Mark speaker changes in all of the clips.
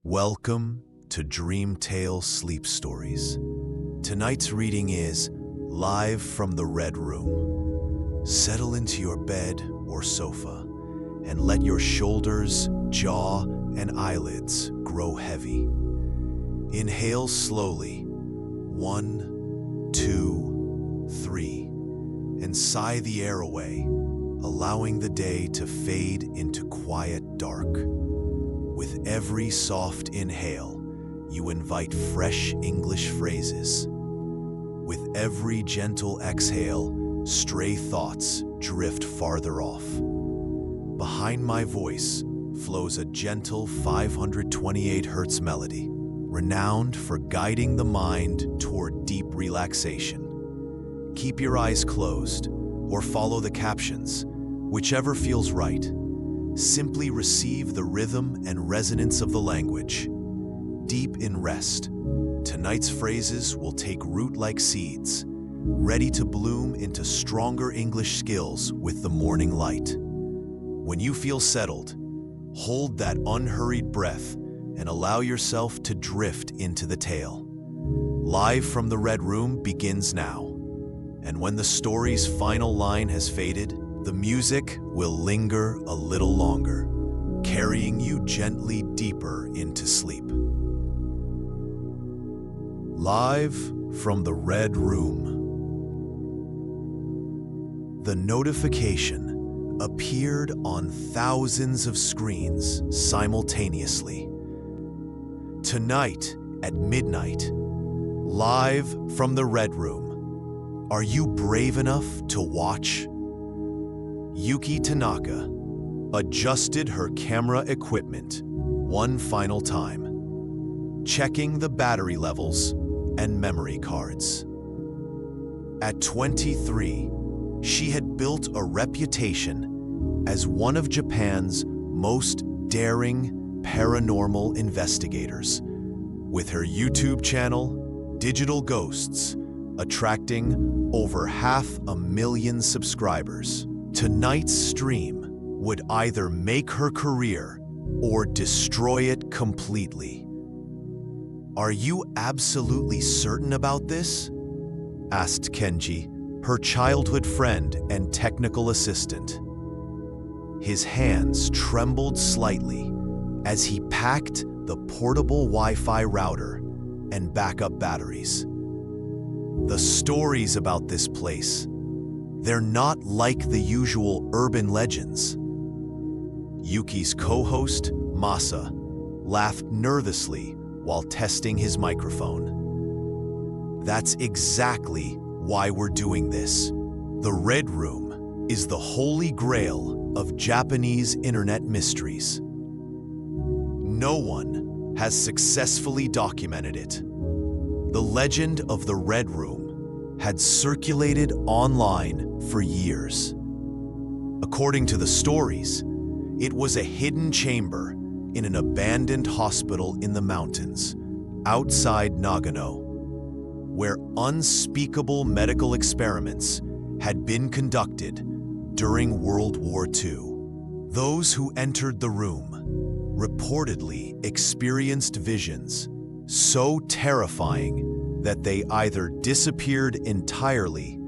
Speaker 1: Welcome to Dreamtale Sleep Stories. Tonight's reading is Live from the Red Room. Settle into your bed or sofa and let your shoulders, jaw, and eyelids grow heavy. Inhale slowly, 1, 2, 3, and sigh the air away, allowing the day to fade into quiet dark. With every soft inhale, you invite fresh English phrases. With every gentle exhale, stray thoughts drift farther off. Behind my voice flows a gentle 528 Hz melody, renowned for guiding the mind toward deep relaxation. Keep your eyes closed or follow the captions, whichever feels right. Simply receive the rhythm and resonance of the language. Deep in rest, tonight's phrases will take root like seeds, ready to bloom into stronger English skills with the morning light. When you feel settled, hold that unhurried breath and allow yourself to drift into the tale. Live from the Red Room begins now, and when the story's final line has faded, the music will linger a little longer, carrying you gently deeper into sleep. Live from the Red Room. The notification appeared on thousands of screens simultaneously. Tonight at midnight, live from the Red Room. Are you brave enough to watch? Yuki Tanaka adjusted her camera equipment one final time, checking the battery levels and memory cards. At 23, she had built a reputation as one of Japan's most daring paranormal investigators, with her YouTube channel, Digital Ghosts, attracting over 500,000 subscribers. Tonight's stream would either make her career or destroy it completely. Are you absolutely certain about this? Asked Kenji, her childhood friend and technical assistant. His hands trembled slightly as he packed the portable Wi-Fi router and backup batteries. The stories about this place, they're not like the usual urban legends. Yuki's co-host, Masa, laughed nervously while testing his microphone. That's exactly why we're doing this. The Red Room is the holy grail of Japanese internet mysteries. No one has successfully documented it. The legend of the Red Room had circulated online for years. According to the stories, it was a hidden chamber in an abandoned hospital in the mountains outside Nagano, where unspeakable medical experiments had been conducted during World War II. Those who entered the room reportedly experienced visions so terrifying that they either disappeared entirely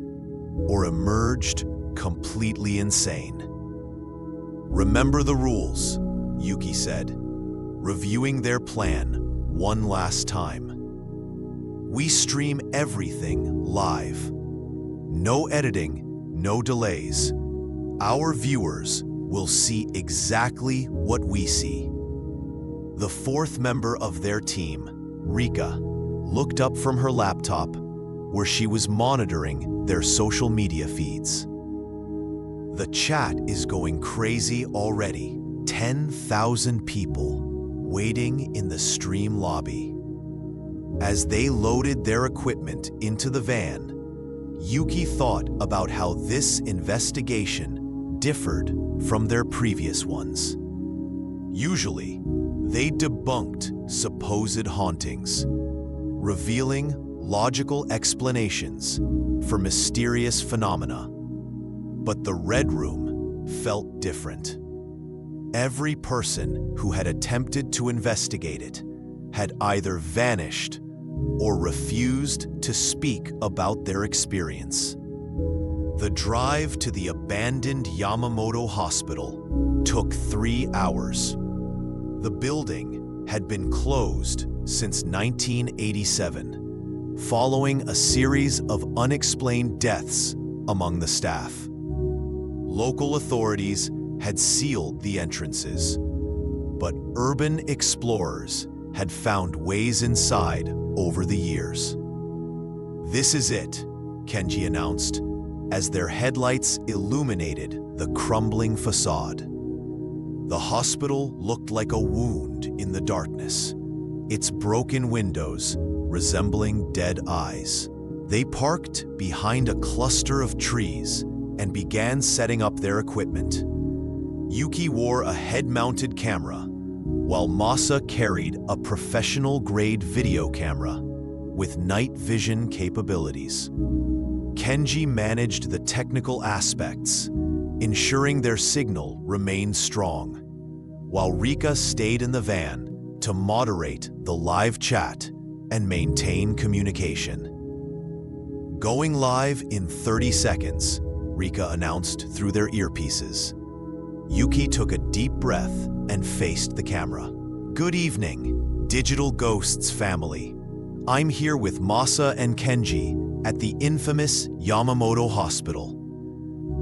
Speaker 1: or emerged completely insane. Remember the rules, Yuki said, reviewing their plan one last time. We stream everything live. No editing, no delays. Our viewers will see exactly what we see. The fourth member of their team, Rika, looked up from her laptop, where she was monitoring their social media feeds. The chat is going crazy already. 10,000 people waiting in the stream lobby. As they loaded their equipment into the van, Yuki thought about how this investigation differed from their previous ones. Usually, they debunked supposed hauntings, revealing logical explanations for mysterious phenomena. But the Red Room felt different. Every person who had attempted to investigate it had either vanished or refused to speak about their experience. The drive to the abandoned Yamamoto Hospital took 3 hours. The building had been closed since 1987, following a series of unexplained deaths among the staff. Local authorities had sealed the entrances, but urban explorers had found ways inside over the years. "This is it," Kenji announced, as their headlights illuminated the crumbling facade. The hospital looked like a wound in the darkness, its broken windows resembling dead eyes. They parked behind a cluster of trees and began setting up their equipment. Yuki wore a head-mounted camera, while Masa carried a professional-grade video camera with night vision capabilities. Kenji managed the technical aspects, ensuring their signal remained strong, while Rika stayed in the van to moderate the live chat and maintain communication. "Going live in 30 seconds, Rika announced through their earpieces. Yuki took a deep breath and faced the camera. "Good evening, Digital Ghosts family. I'm here with Masa and Kenji at the infamous Yamamoto Hospital.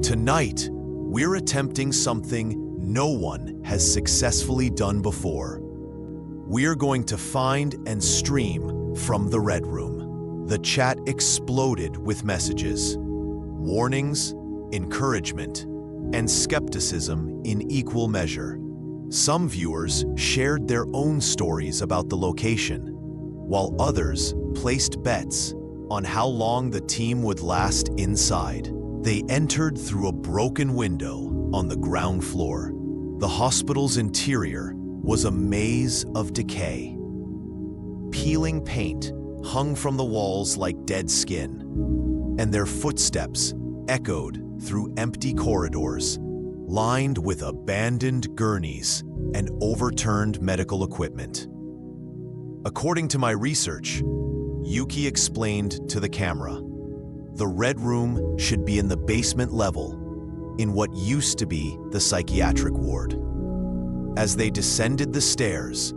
Speaker 1: Tonight, we're attempting something no one has successfully done before. We're going to find and stream from the Red Room." The chat exploded with messages, warnings, encouragement, and skepticism in equal measure. Some viewers shared their own stories about the location, while others placed bets on how long the team would last inside. They entered through a broken window on the ground floor. The hospital's interior was a maze of decay. Peeling paint hung from the walls like dead skin, and their footsteps echoed through empty corridors lined with abandoned gurneys and overturned medical equipment. According to my research, Yuki explained to the camera, the Red Room should be in the basement level, in what used to be the psychiatric ward. As they descended the stairs,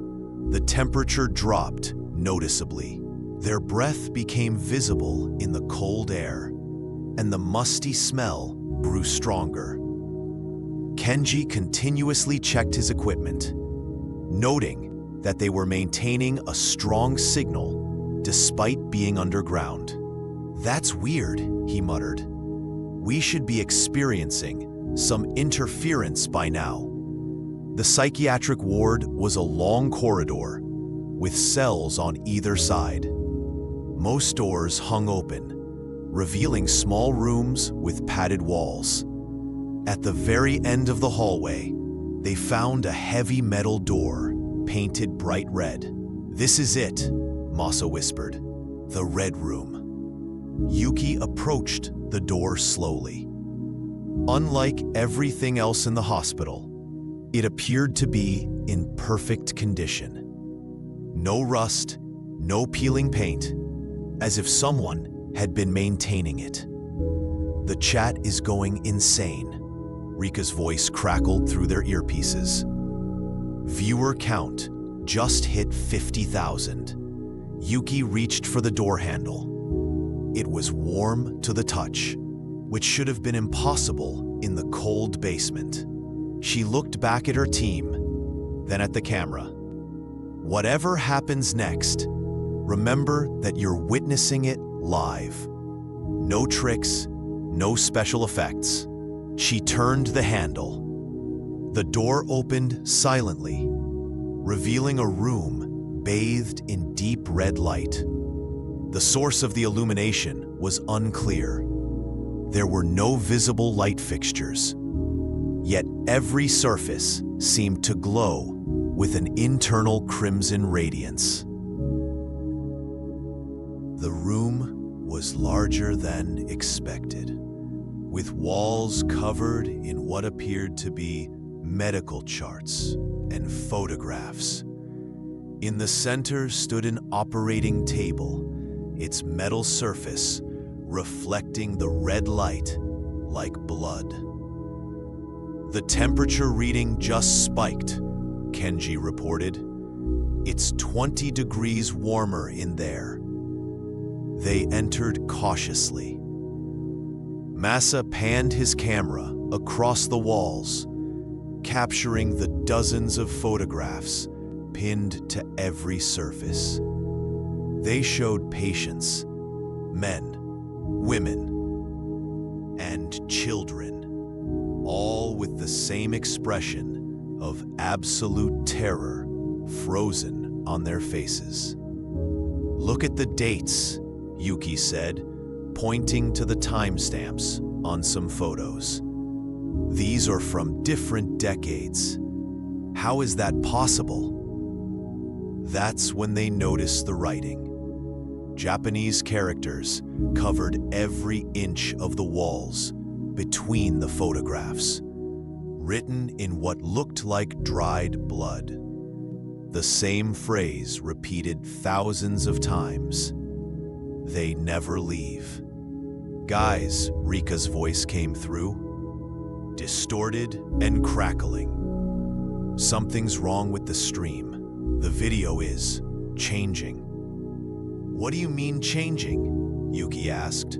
Speaker 1: the temperature dropped noticeably. Their breath became visible in the cold air, and the musty smell grew stronger. Kenji continuously checked his equipment, noting that they were maintaining a strong signal despite being underground. "That's weird," he muttered. "We should be experiencing some interference by now." The psychiatric ward was a long corridor with cells on either side. Most doors hung open, revealing small rooms with padded walls. At the very end of the hallway, they found a heavy metal door painted bright red. "This is it," Masa whispered. "The Red Room." Yuki approached the door slowly. Unlike everything else in the hospital, it appeared to be in perfect condition. No rust, no peeling paint, as if someone had been maintaining it. "The chat is going insane," Rika's voice crackled through their earpieces. Viewer count just hit 50,000. Yuki reached for the door handle. It was warm to the touch, which should have been impossible in the cold basement. She looked back at her team, then at the camera. "Whatever happens next, remember that you're witnessing it live. No tricks, no special effects." She turned the handle. The door opened silently, revealing a room bathed in deep red light. The source of the illumination was unclear. There were no visible light fixtures, yet every surface seemed to glow with an internal crimson radiance. The room was larger than expected, with walls covered in what appeared to be medical charts and photographs. In the center stood an operating table, its metal surface reflecting the red light like blood. The temperature reading just spiked, Kenji reported. It's 20 degrees warmer in there. They entered cautiously. Masa panned his camera across the walls, capturing the dozens of photographs pinned to every surface. They showed patients, men, women, and children, all with the same expression of absolute terror frozen on their faces. Look at the dates, Yuki said, pointing to the timestamps on some photos. These are from different decades. How is that possible? That's when they noticed the writing. Japanese characters covered every inch of the walls between the photographs, written in what looked like dried blood. The same phrase repeated thousands of times. They never leave. Guys, Rika's voice came through, distorted and crackling. Something's wrong with the stream. The video is changing. What do you mean changing? Yuki asked.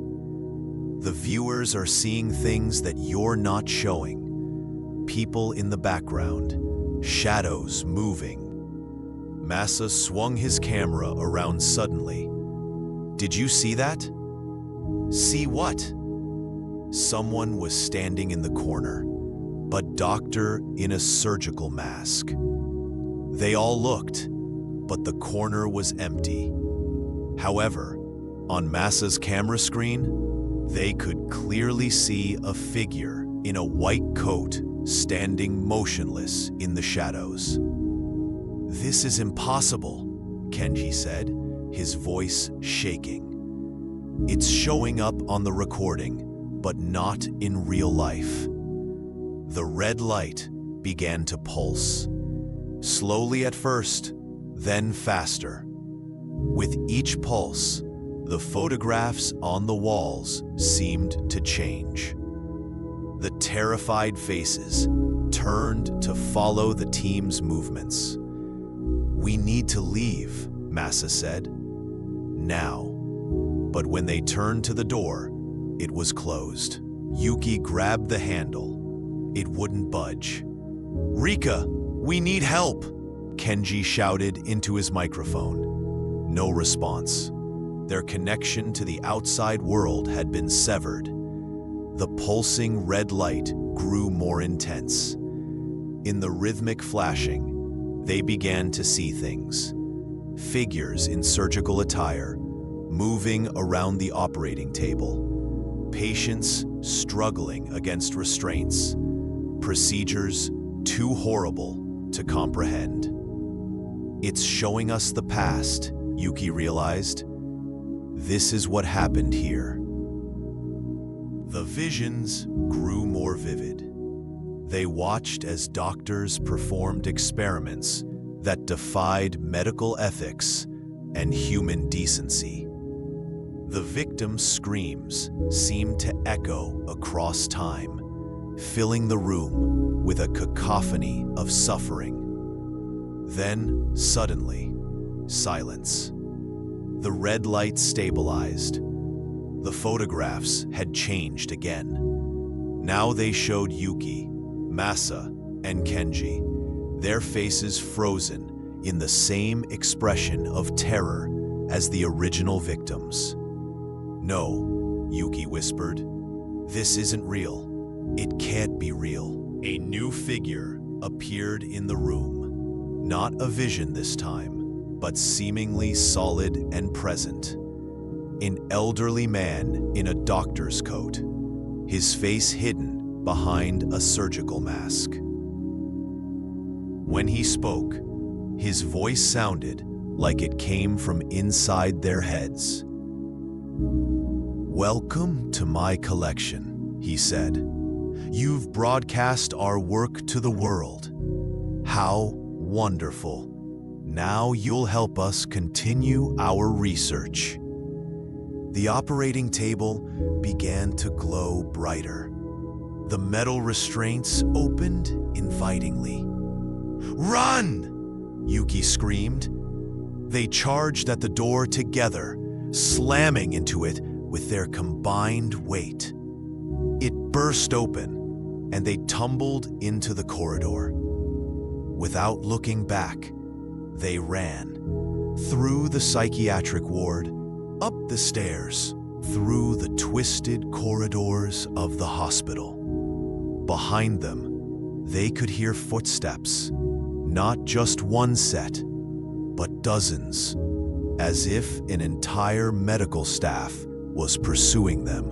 Speaker 1: The viewers are seeing things that you're not showing. People in the background, shadows moving. Masa swung his camera around suddenly. Did you see that? See what? Someone was standing in the corner, a doctor in a surgical mask. They all looked, but the corner was empty. However, on Masa's camera screen, they could clearly see a figure in a white coat standing motionless in the shadows. This is impossible, Kenji said, his voice shaking. It's showing up on the recording, but not in real life. The red light began to pulse, slowly at first, then faster. With each pulse, the photographs on the walls seemed to change. The terrified faces turned to follow the team's movements. We need to leave, Masa said. Now. But when they turned to the door, it was closed. Yuki grabbed the handle. It wouldn't budge. Rika, we need help, Kenji shouted into his microphone. No response. Their connection to the outside world had been severed. The pulsing red light grew more intense. In the rhythmic flashing, they began to see things. Figures in surgical attire, moving around the operating table. Patients struggling against restraints. Procedures too horrible to comprehend. It's showing us the past, Yuki realized. This is what happened here. The visions grew more vivid. They watched as doctors performed experiments that defied medical ethics and human decency. The victim's screams seemed to echo across time, filling the room with a cacophony of suffering. Then, suddenly, silence. The red light stabilized. The photographs had changed again. Now they showed Yuki, Masa, and Kenji, their faces frozen in the same expression of terror as the original victims. No, Yuki whispered. This isn't real. It can't be real. A new figure appeared in the room. Not a vision this time, but seemingly solid and present. An elderly man in a doctor's coat, his face hidden behind a surgical mask. When he spoke, his voice sounded like it came from inside their heads. Welcome to my collection, he said. You've broadcast our work to the world. How wonderful. Now you'll help us continue our research. The operating table began to glow brighter. The metal restraints opened invitingly. "Run!" Yuki screamed. They charged at the door together, slamming into it with their combined weight. It burst open, and they tumbled into the corridor. Without looking back, they ran. Through the psychiatric ward, up the stairs, through the twisted corridors of the hospital. Behind them, they could hear footsteps, not just one set, but dozens, as if an entire medical staff was pursuing them.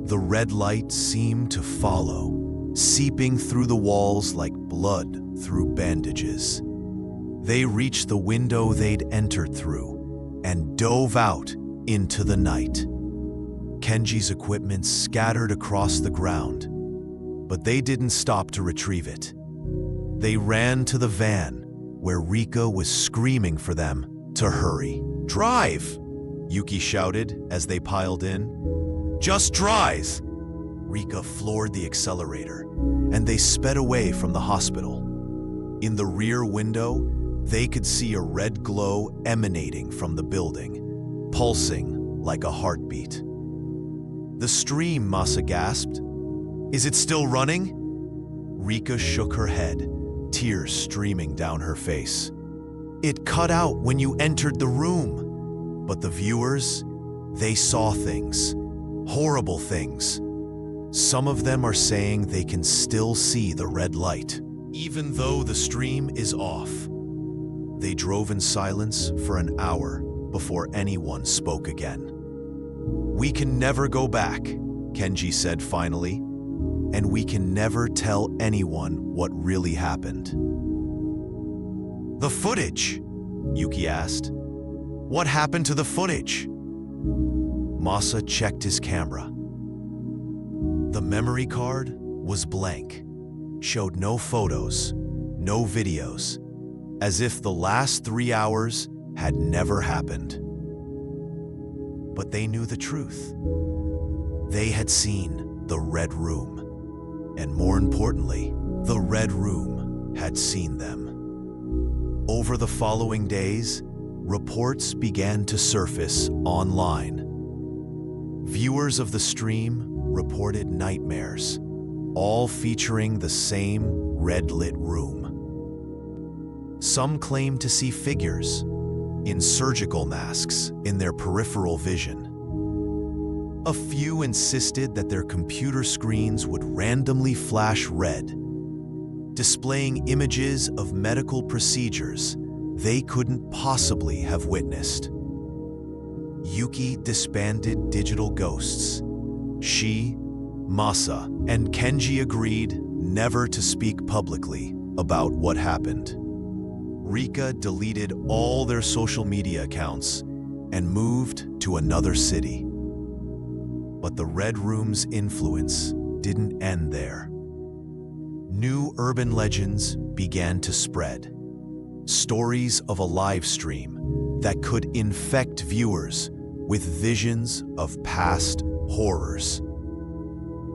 Speaker 1: The red light seemed to follow, seeping through the walls like blood through bandages. They reached the window they'd entered through and dove out into the night. Kenji's equipment scattered across the ground, but they didn't stop to retrieve it. They ran to the van, where Rika was screaming for them to hurry. "Drive!" Yuki shouted as they piled in. "Just drive!" Rika floored the accelerator, and they sped away from the hospital. In the rear window, they could see a red glow emanating from the building, pulsing like a heartbeat. "The stream," Masa gasped. "Is it still running?" Rika shook her head, tears streaming down her face. "It cut out when you entered the room." But the viewers, they saw things, horrible things. Some of them are saying they can still see the red light, even though the stream is off. They drove in silence for an hour before anyone spoke again. "We can never go back," Kenji said finally, "and we can never tell anyone what really happened." "The footage?" Yuki asked. "What happened to the footage?" Masa checked his camera. The memory card was blank, showed no photos, no videos, as if the last 3 hours had never happened. But they knew the truth. They had seen the Red Room, and more importantly, the Red Room had seen them. Over the following days, reports began to surface online. Viewers of the stream reported nightmares, all featuring the same red-lit room. Some claimed to see figures in surgical masks in their peripheral vision. A few insisted that their computer screens would randomly flash red, displaying images of medical procedures they couldn't possibly have witnessed. Yuki disbanded Digital Ghosts. She, Masa, and Kenji agreed never to speak publicly about what happened. Rika deleted all their social media accounts and moved to another city. But the Red Room's influence didn't end there. New urban legends began to spread. Stories of a live stream that could infect viewers with visions of past horrors.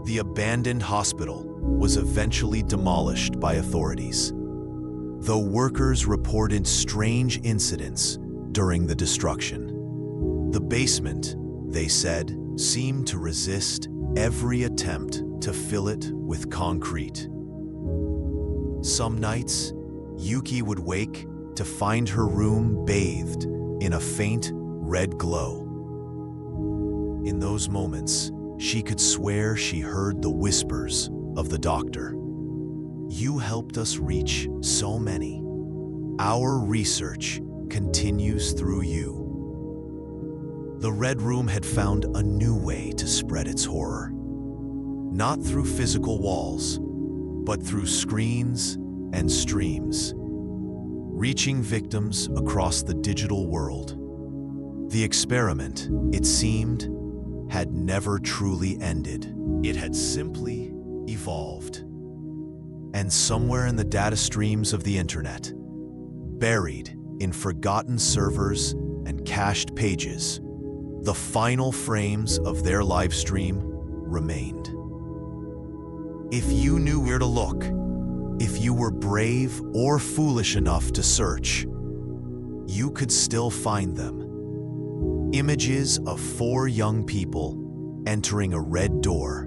Speaker 1: The abandoned hospital was eventually demolished by authorities, though workers reported strange incidents during the destruction. The basement, they said, seemed to resist every attempt to fill it with concrete. Some nights, Yuki would wake to find her room bathed in a faint red glow. In those moments, she could swear she heard the whispers of the doctor. "You helped us reach so many. Our research continues through you." The Red Room had found a new way to spread its horror. Not through physical walls, but through screens and streams, reaching victims across the digital world. The experiment, it seemed, had never truly ended. It had simply evolved. And somewhere in the data streams of the internet, Buried in forgotten servers and cached pages, the final frames of their live stream remained. If you knew where to look, if you were brave or foolish enough to search, you could still find them. Images of 4 young people entering a red door,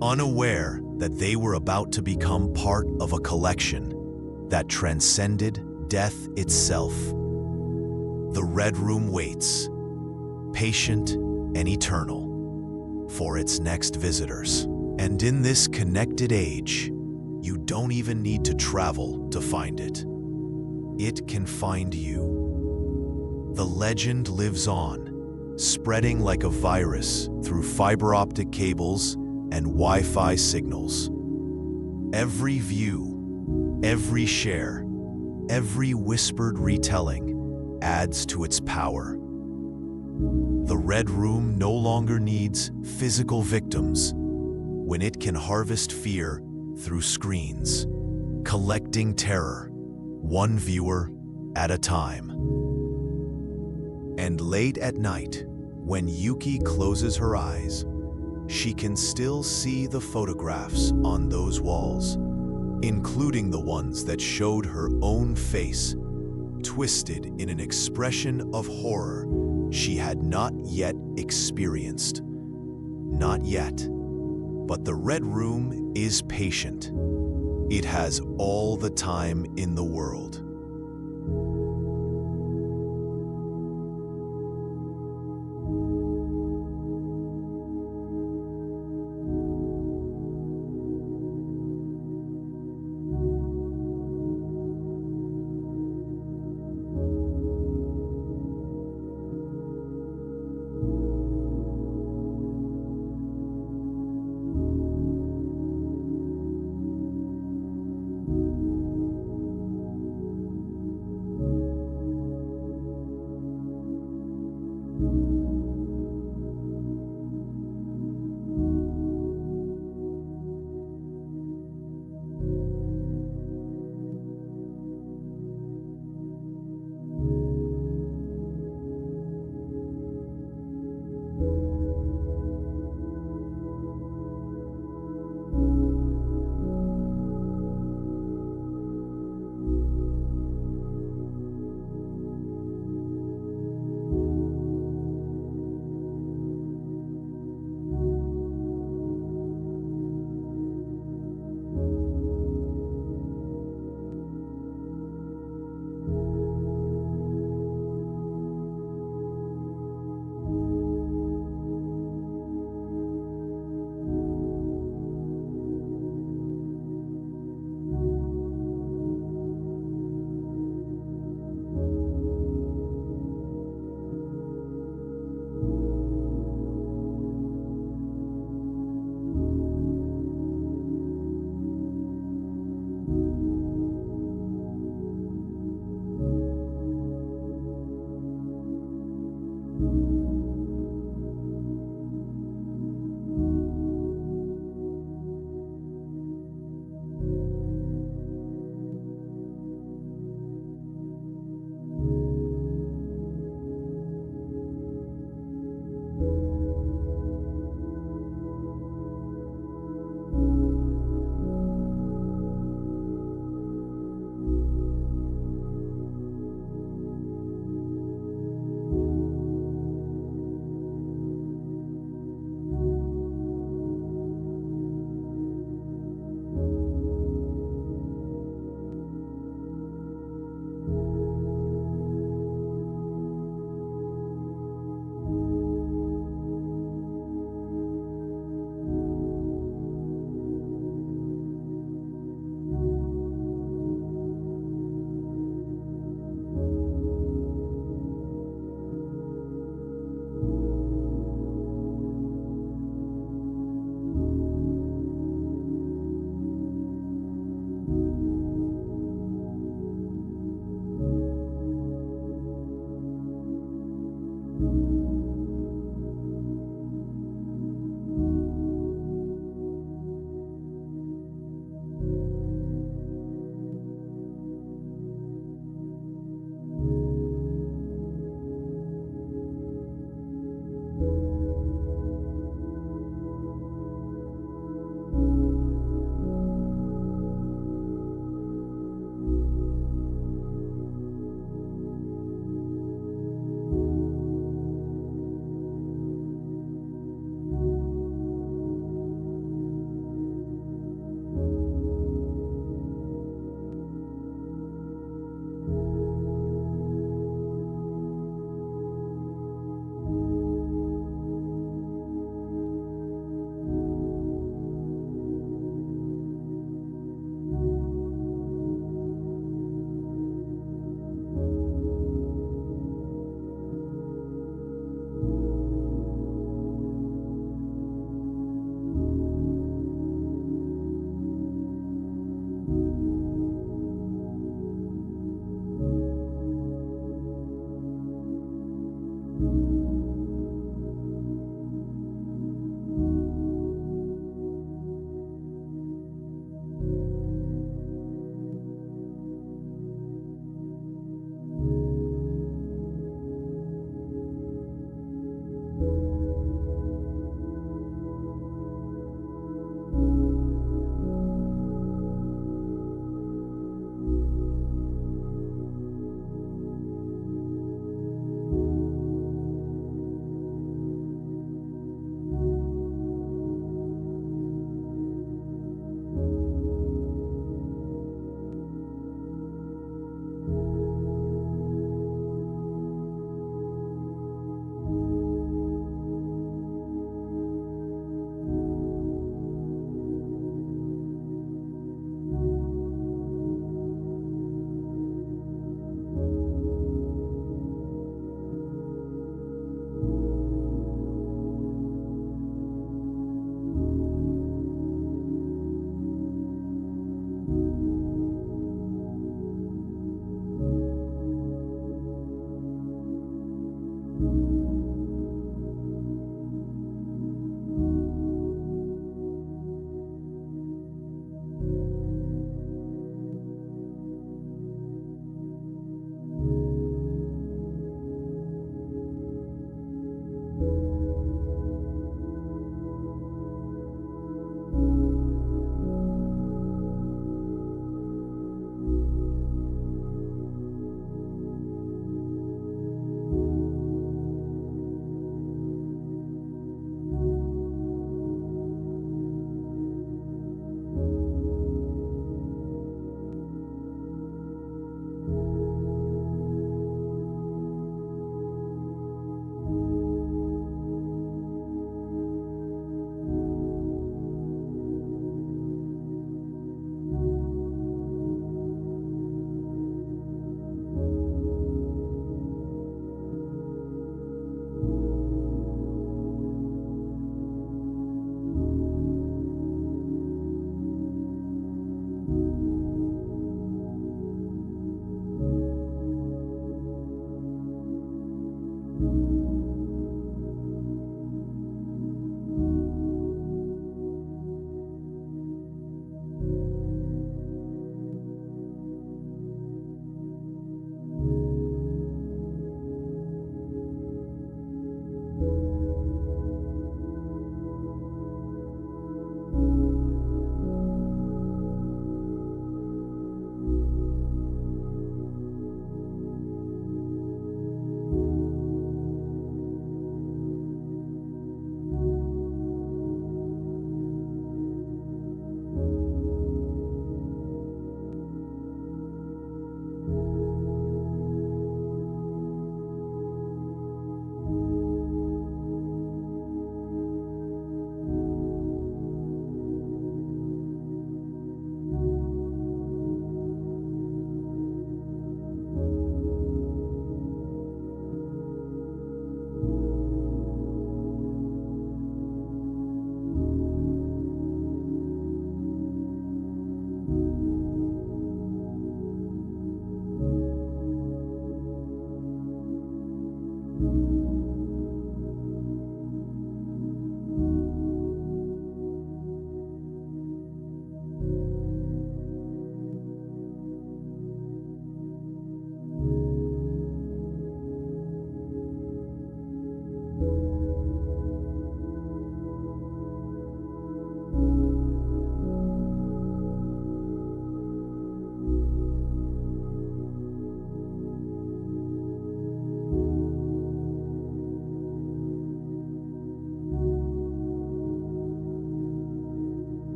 Speaker 1: unaware that they were about to become part of a collection that transcended death itself. The Red Room waits, patient and eternal, for its next visitors. And in this connected age, you don't even need to travel to find it. It can find you. The legend lives on, spreading like a virus through fiber optic cables and Wi-Fi signals. Every view, every share, every whispered retelling adds to its power. The Red Room no longer needs physical victims when it can harvest fear through screens, collecting terror, one viewer at a time. And late at night, when Yuki closes her eyes, she can still see the photographs on those walls, including the ones that showed her own face, twisted in an expression of horror she had not yet experienced. Not yet. But the Red Room is patient. It has all the time in the world.